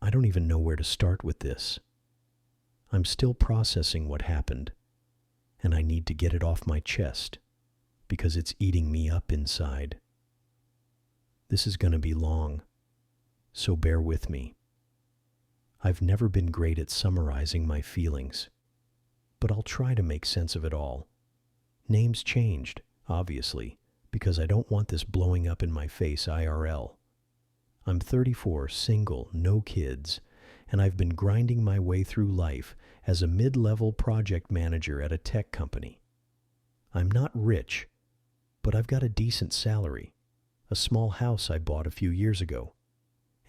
I don't even know where to start with this. I'm still processing what happened, and I need to get it off my chest because it's eating me up inside. This is going to be long, so bear with me. I've never been great at summarizing my feelings, but I'll try to make sense of it all. Names changed, obviously, because I don't want this blowing up in my face IRL. I'm 34, single, no kids, and I've been grinding my way through life as a mid-level project manager at a tech company. I'm not rich, but I've got a decent salary, a small house I bought a few years ago,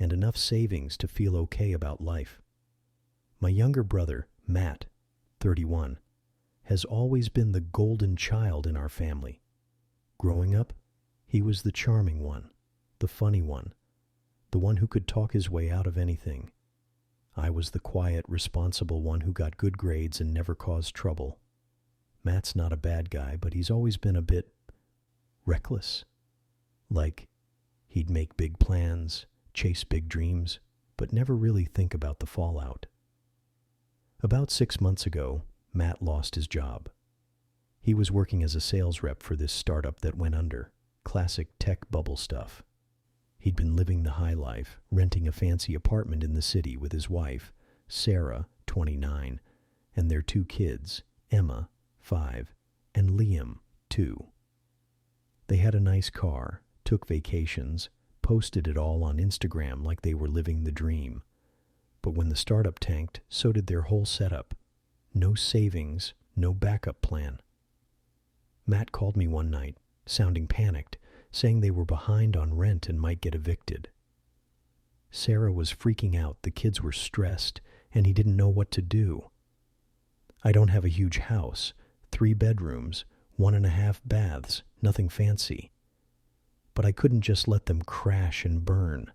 and enough savings to feel okay about life. My younger brother, Matt, 31, has always been the golden child in our family. Growing up, he was the charming one, the funny one, the one who could talk his way out of anything. I was the quiet, responsible one who got good grades and never caused trouble. Matt's not a bad guy, but he's always been a bit reckless. Like, he'd make big plans, chase big dreams, but never really think about the fallout. About 6 months ago, Matt lost his job. He was working as a sales rep for this startup that went under. Classic tech bubble stuff. He'd been living the high life, renting a fancy apartment in the city with his wife, Sarah, 29, and their 2 kids, Emma, 5, and Liam, 2. They had a nice car, took vacations, posted it all on Instagram like they were living the dream. But when the startup tanked, so did their whole setup. No savings, no backup plan. Matt called me one night, sounding panicked, saying they were behind on rent and might get evicted. Sarah was freaking out, the kids were stressed, and he didn't know what to do. I don't have a huge house, 3 bedrooms, 1.5 baths, nothing fancy. But I couldn't just let them crash and burn.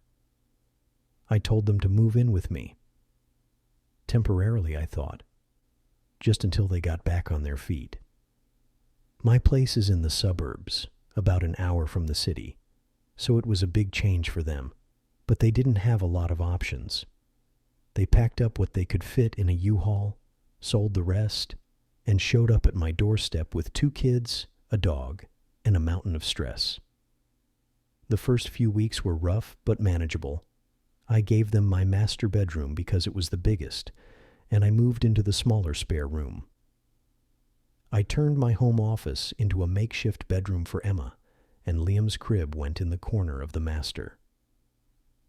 I told them to move in with me. Temporarily, I thought, just until they got back on their feet. My place is in the suburbs, about an hour from the city, so it was a big change for them, but they didn't have a lot of options. They packed up what they could fit in a U-Haul, sold the rest, and showed up at my doorstep with 2 kids, a dog, and a mountain of stress. The first few weeks were rough but manageable. I gave them my master bedroom because it was the biggest, and I moved into the smaller spare room. I turned my home office into a makeshift bedroom for Emma, and Liam's crib went in the corner of the master.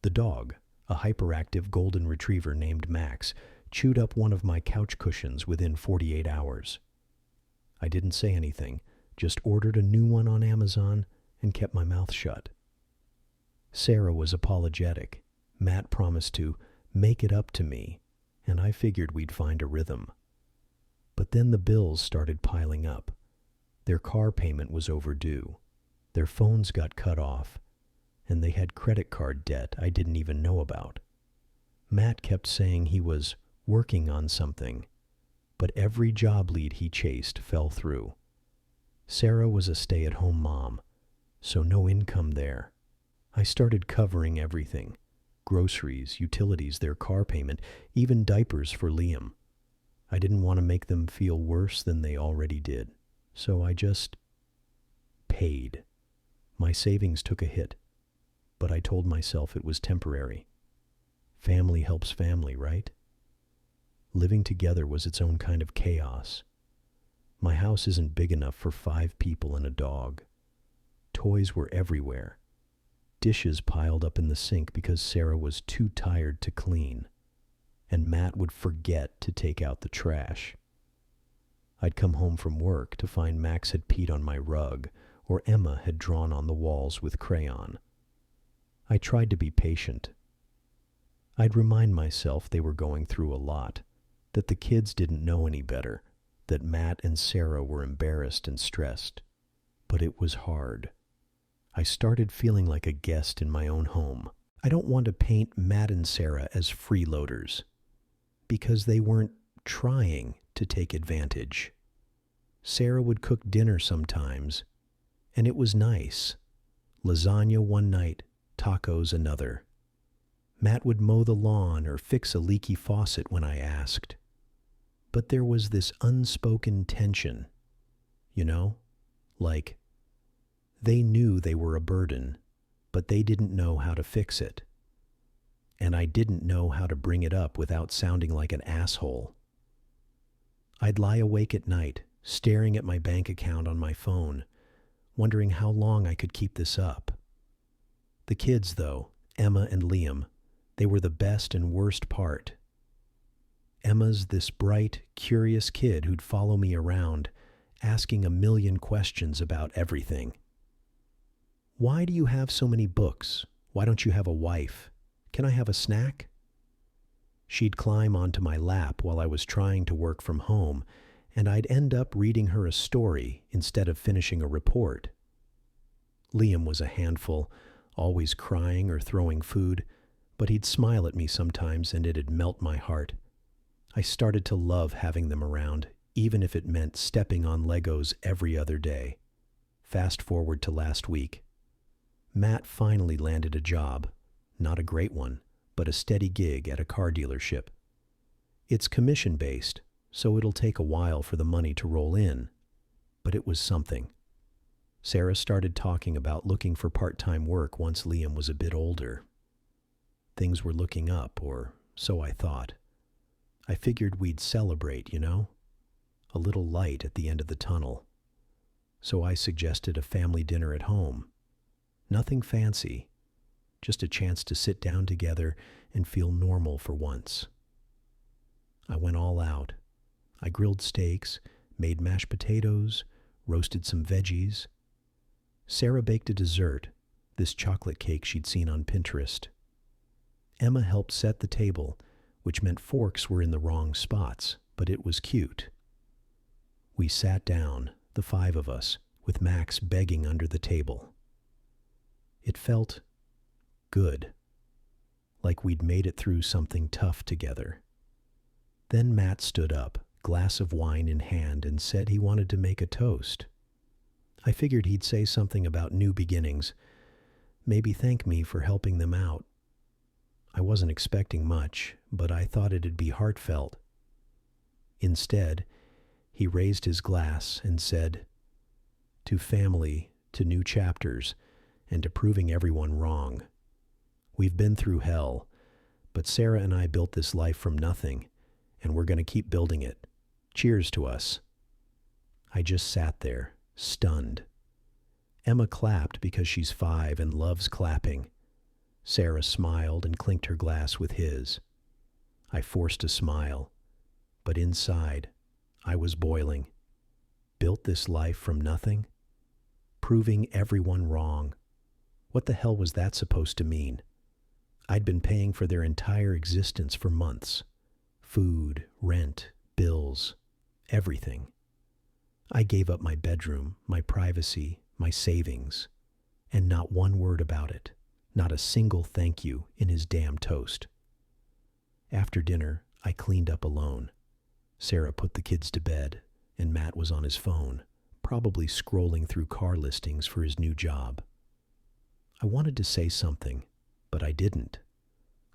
The dog, a hyperactive golden retriever named Max, chewed up one of my couch cushions within 48 hours. I didn't say anything, just ordered a new one on Amazon and kept my mouth shut. Sarah was apologetic. Matt promised to make it up to me, and I figured we'd find a rhythm. But then the bills started piling up. Their car payment was overdue. Their phones got cut off, and they had credit card debt I didn't even know about. Matt kept saying he was working on something, but every job lead he chased fell through. Sarah was a stay-at-home mom, so no income there. I started covering everything: groceries, utilities, their car payment, even diapers for Liam. I didn't want to make them feel worse than they already did, so I just paid. My savings took a hit, but I told myself it was temporary. Family helps family, right? Living together was its own kind of chaos. My house isn't big enough for 5 people and a dog. Toys were everywhere. Dishes piled up in the sink because Sarah was too tired to clean, and Matt would forget to take out the trash. I'd come home from work to find Max had peed on my rug, or Emma had drawn on the walls with crayon. I tried to be patient. I'd remind myself they were going through a lot, that the kids didn't know any better, that Matt and Sarah were embarrassed and stressed. But it was hard. I started feeling like a guest in my own home. I don't want to paint Matt and Sarah as freeloaders, because they weren't trying to take advantage. Sarah would cook dinner sometimes, and it was nice. Lasagna one night, tacos another. Matt would mow the lawn or fix a leaky faucet when I asked. But there was this unspoken tension, you know? Like, they knew they were a burden, but they didn't know how to fix it. And I didn't know how to bring it up without sounding like an asshole. I'd lie awake at night, staring at my bank account on my phone, wondering how long I could keep this up. The kids, though, Emma and Liam, they were the best and worst part. Emma's this bright, curious kid who'd follow me around, asking a million questions about everything. Why do you have so many books? Why don't you have a wife? Can I have a snack? She'd climb onto my lap while I was trying to work from home, and I'd end up reading her a story instead of finishing a report. Liam was a handful, always crying or throwing food, but he'd smile at me sometimes and it'd melt my heart. I started to love having them around, even if it meant stepping on Legos every other day. Fast forward to last week. Matt finally landed a job, not a great one, but a steady gig at a car dealership. It's commission-based, so it'll take a while for the money to roll in, but it was something. Sarah started talking about looking for part-time work once Liam was a bit older. Things were looking up, or so I thought. I figured we'd celebrate, you know? A little light at the end of the tunnel. So I suggested a family dinner at home. Nothing fancy, just a chance to sit down together and feel normal for once. I went all out. I grilled steaks, made mashed potatoes, roasted some veggies. Sarah baked a dessert, this chocolate cake she'd seen on Pinterest. Emma helped set the table, which meant forks were in the wrong spots, but it was cute. We sat down, the five of us, with Max begging under the table. It felt good, like we'd made it through something tough together. Then Matt stood up, glass of wine in hand, and said he wanted to make a toast. I figured he'd say something about new beginnings, maybe thank me for helping them out. I wasn't expecting much, but I thought it'd be heartfelt. Instead, he raised his glass and said, "To family, to new chapters, and to proving everyone wrong. We've been through hell, but Sarah and I built this life from nothing, and we're going to keep building it. Cheers to us." I just sat there, stunned. Emma clapped because she's 5 and loves clapping. Sarah smiled and clinked her glass with his. I forced a smile, but inside, I was boiling. Built this life from nothing? Proving everyone wrong. What the hell was that supposed to mean? I'd been paying for their entire existence for months. Food, rent, bills, everything. I gave up my bedroom, my privacy, my savings, and not one word about it. Not a single thank you in his damn toast. After dinner, I cleaned up alone. Sarah put the kids to bed, and Matt was on his phone, probably scrolling through car listings for his new job. I wanted to say something, but I didn't.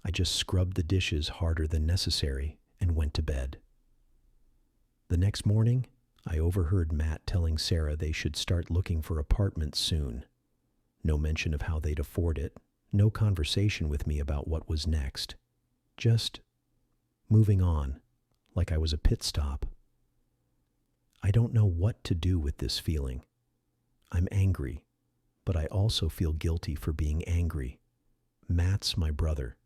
I just scrubbed the dishes harder than necessary and went to bed. The next morning, I overheard Matt telling Sarah they should start looking for apartments soon. No mention of how they'd afford it, no conversation with me about what was next. Just moving on, like I was a pit stop. I don't know what to do with this feeling. I'm angry, but I also feel guilty for being angry. Matt's my brother.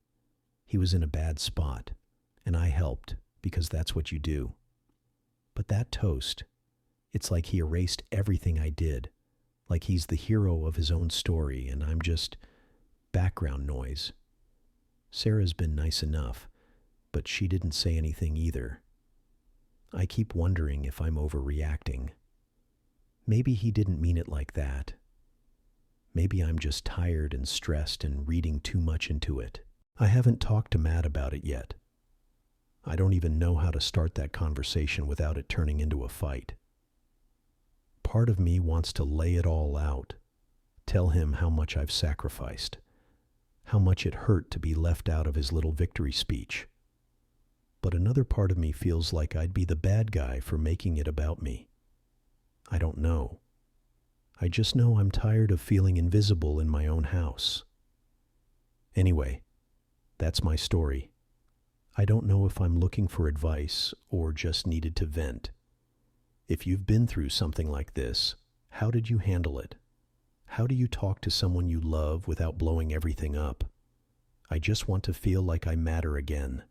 He was in a bad spot, and I helped because that's what you do. But that toast, it's like he erased everything I did, like he's the hero of his own story and I'm just background noise. Sarah's been nice enough, but she didn't say anything either. I keep wondering if I'm overreacting. Maybe he didn't mean it like that. Maybe I'm just tired and stressed and reading too much into it. I haven't talked to Matt about it yet. I don't even know how to start that conversation without it turning into a fight. Part of me wants to lay it all out, tell him how much I've sacrificed, how much it hurt to be left out of his little victory speech. But another part of me feels like I'd be the bad guy for making it about me. I don't know. I just know I'm tired of feeling invisible in my own house. Anyway, that's my story. I don't know if I'm looking for advice or just needed to vent. If you've been through something like this, how did you handle it? How do you talk to someone you love without blowing everything up? I just want to feel like I matter again.